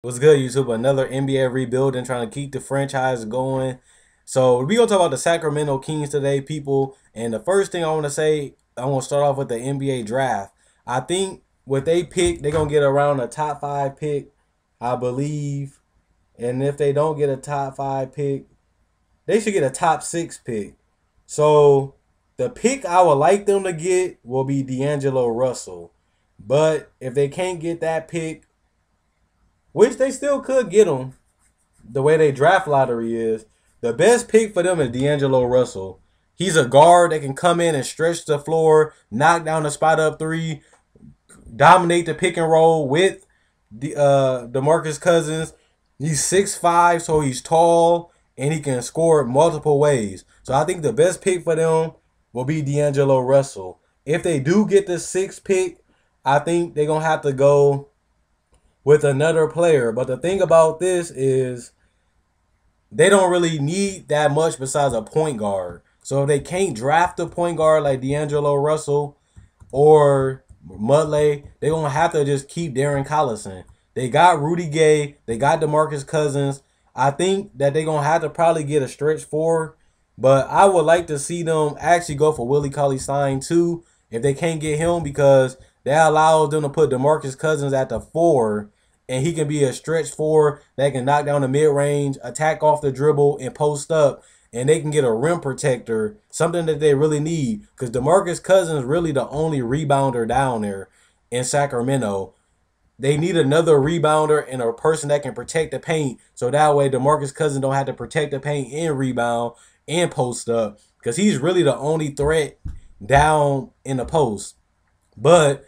What's good, YouTube? Another NBA rebuilding, trying to keep the franchise going. So we're gonna talk about the Sacramento Kings today, people. And the first thing I want to say, I want to start off with the NBA draft. I think what they pick, they're gonna get around a top 5 pick, I believe. And if they don't get a top 5 pick, they should get a top 6 pick. So the pick I would like them to get will be D'Angelo Russell. But if they can't get that pick, which they still could get him, the way they draft lottery is, the best pick for them is D'Angelo Russell. He's a guard that can come in and stretch the floor, knock down the spot up three, dominate the pick and roll with the DeMarcus Cousins. He's 6'5", so he's tall and he can score multiple ways. So I think the best pick for them will be D'Angelo Russell. If they do get the 6th pick, I think they're gonna have to go with another player. But the thing about this is they don't really need that much besides a point guard. So if they can't draft a point guard like D'Angelo Russell or Mudley, they're going to have to just keep Darren Collison. They got Rudy Gay. They got DeMarcus Cousins. I think that they're going to have to probably get a stretch four. But I would like to see them actually go for Willie Cauley-Stein too if they can't get him, because that allows them to put DeMarcus Cousins at the 4, and he can be a stretch 4 that can knock down the mid-range, attack off the dribble, and post up. And they can get a rim protector, something that they really need, because DeMarcus Cousins is really the only rebounder down there in Sacramento. They need another rebounder and a person that can protect the paint, so that way DeMarcus Cousins don't have to protect the paint and rebound and post up, because he's really the only threat down in the post. But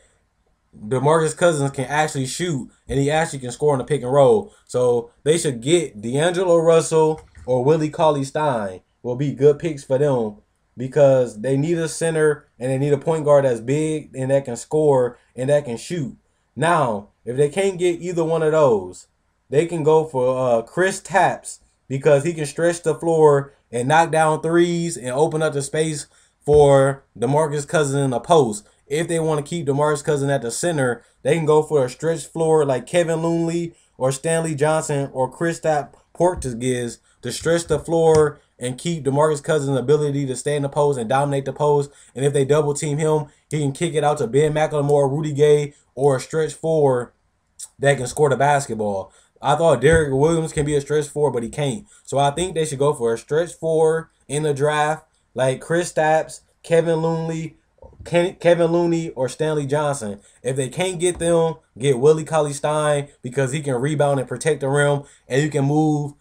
DeMarcus Cousins can actually shoot, and he actually can score on the pick and roll. So they should get D'Angelo Russell or Willie Cauley-Stein will be good picks for them, because they need a center and they need a point guard that's big and that can score and that can shoot. Now, if they can't get either one of those, they can go for Chris Tapps, because he can stretch the floor and knock down threes and open up the space for DeMarcus Cousins in the post. If they want to keep DeMarcus Cousins at the center, they can go for a stretch floor like Kevin Looney or Stanley Johnson or Kristaps Porzingis to stretch the floor and keep DeMarcus Cousins' ability to stay in the post and dominate the post. And if they double team him, he can kick it out to Ben McLemore, Rudy Gay, or a stretch 4 that can score the basketball. I thought Derrick Williams can be a stretch 4, but he can't. So I think they should go for a stretch 4 in the draft, like Kristaps, Kevin Looney, or Stanley Johnson. If they can't get them, get Willie Cauley-Stein, because he can rebound and protect the rim, and you can move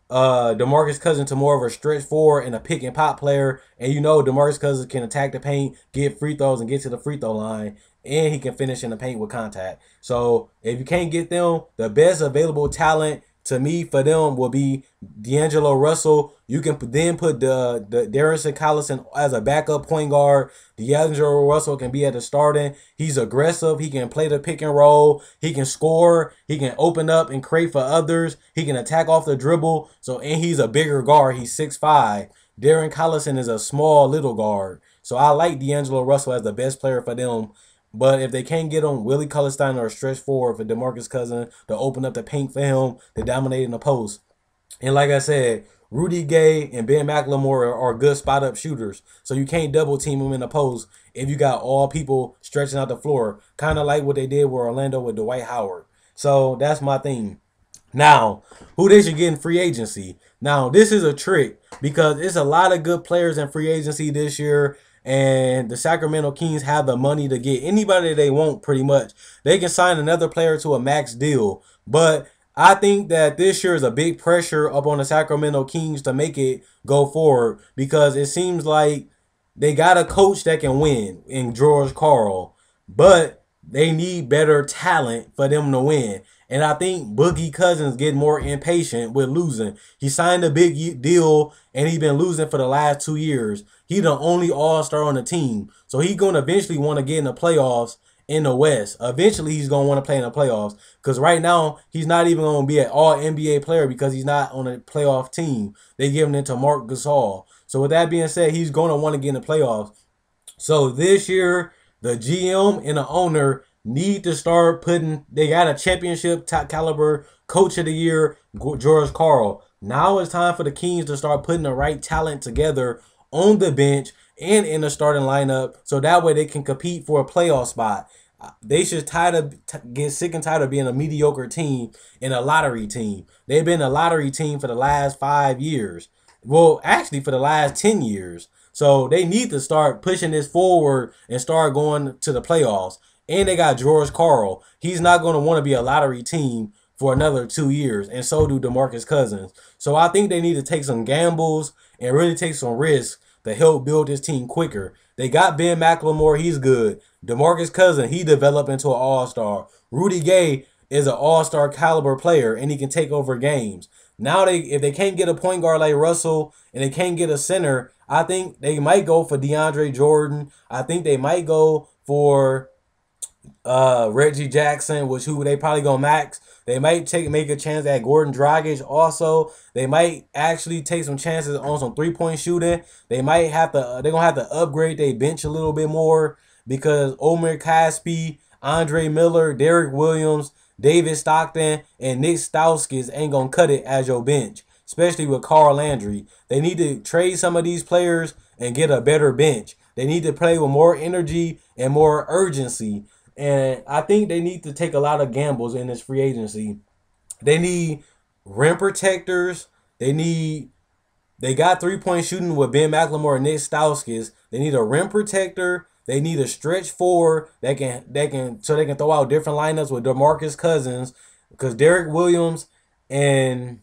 DeMarcus Cousins to more of a stretch 4 and a pick and pop player. And you know DeMarcus Cousins can attack the paint, get free throws, and get to the free throw line, and he can finish in the paint with contact. So if you can't get them, the best available talent to me for them will be D'Angelo Russell. You can then put the Darren Collison as a backup point guard. D'Angelo Russell can be at the starting. He's aggressive. He can play the pick and roll. He can score. He can open up and create for others. He can attack off the dribble. So, and he's a bigger guard. He's 6'5". Darren Collison is a small little guard. So I like D'Angelo Russell as the best player for them. But if they can't get him, Willie Cauley-Stein or a stretch 4 for DeMarcus Cousins to open up the paint for him, to dominate in the post. And like I said, Rudy Gay and Ben McLemore are good spot-up shooters. So you can't double team them in the post if you got all people stretching out the floor. Kind of like what they did with Orlando with Dwight Howard. So that's my thing. Now, who they should get in free agency. Now, this is a trick, because it's a lot of good players in free agency this year. And the Sacramento Kings have the money to get anybody they want, pretty much. They can sign another player to a max deal. But I think that this year is a big pressure up on the Sacramento Kings to make it go forward, because it seems like they got a coach that can win in George Karl, but they need better talent for them to win. And I think Boogie Cousins get more impatient with losing. He signed a big deal, and he's been losing for the last 2 years. He's the only all-star on the team. So he's going to eventually want to get in the playoffs in the West. Eventually, he's going to want to play in the playoffs, because right now, he's not even going to be an all-NBA player because he's not on a playoff team. They giving it to Marc Gasol. So with that being said, he's going to want to get in the playoffs. So this year, the GM and the owner need to start putting. They got a championship top caliber coach of the year, George Karl. Now it's time for the Kings to start putting the right talent together on the bench and in the starting lineup, so that way they can compete for a playoff spot. They should get sick and tired of being a mediocre team and a lottery team. They've been a lottery team for the last 5 years. Well, actually, for the last 10 years. So they need to start pushing this forward and start going to the playoffs. And they got George Karl. He's not going to want to be a lottery team for another 2 years. And so do DeMarcus Cousins. So I think they need to take some gambles and really take some risks to help build this team quicker. They got Ben McLemore. He's good. DeMarcus Cousins, he developed into an all-star. Rudy Gay is an all-star caliber player, and he can take over games. Now, if they can't get a point guard like Russell and they can't get a center, I think they might go for DeAndre Jordan. I think they might go for Reggie Jackson, who they probably gonna max. They might make a chance at Gordon Dragic also. They might actually take some chances on some 3-point shooting. They're gonna have to upgrade their bench a little bit more because Omer Caspi, Andre Miller, Derek Williams, David Stockton, and Nick Stauskas ain't gonna cut it as your bench, especially with Carl Landry. They need to trade some of these players and get a better bench. They need to play with more energy and more urgency. And I think they need to take a lot of gambles in this free agency. They need rim protectors. They got 3-point shooting with Ben McLemore and Nick Stauskas. They need a rim protector. They need a stretch forward that can throw out different lineups with DeMarcus Cousins, because Derek Williams and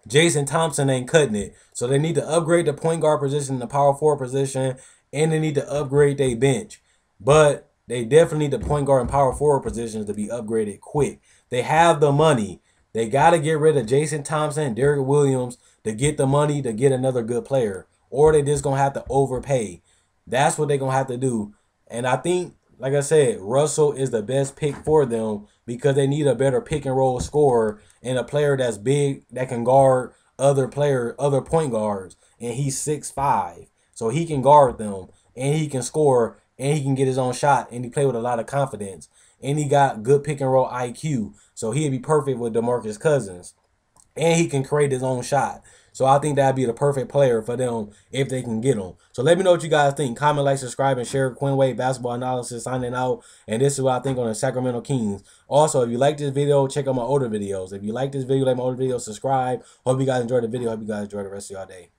Jason Thompson ain't cutting it. So they need to upgrade the point guard position, the power forward position, and they need to upgrade their bench. But they definitely need the point guard and power forward positions to be upgraded quick. They have the money. They got to get rid of Jason Thompson and Derek Williams to get the money to get another good player. Or they just going to have to overpay. That's what they're going to have to do. And I think, like I said, Russell is the best pick for them because they need a better pick and roll scorer and a player that's big that can guard other point guards. And he's 6'5". So he can guard them and he can score and he can get his own shot and he play with a lot of confidence. And he got good pick and roll IQ. So he'd be perfect with DeMarcus Cousins. And he can create his own shot. So I think that'd be the perfect player for them if they can get him. So let me know what you guys think. Comment, like, subscribe, and share. Quinn Wade Basketball Analysis signing out. And this is what I think on the Sacramento Kings. Also, if you like this video, check out my older videos. If you like this video, like my older videos, subscribe. Hope you guys enjoyed the video. Hope you guys enjoy the rest of your day.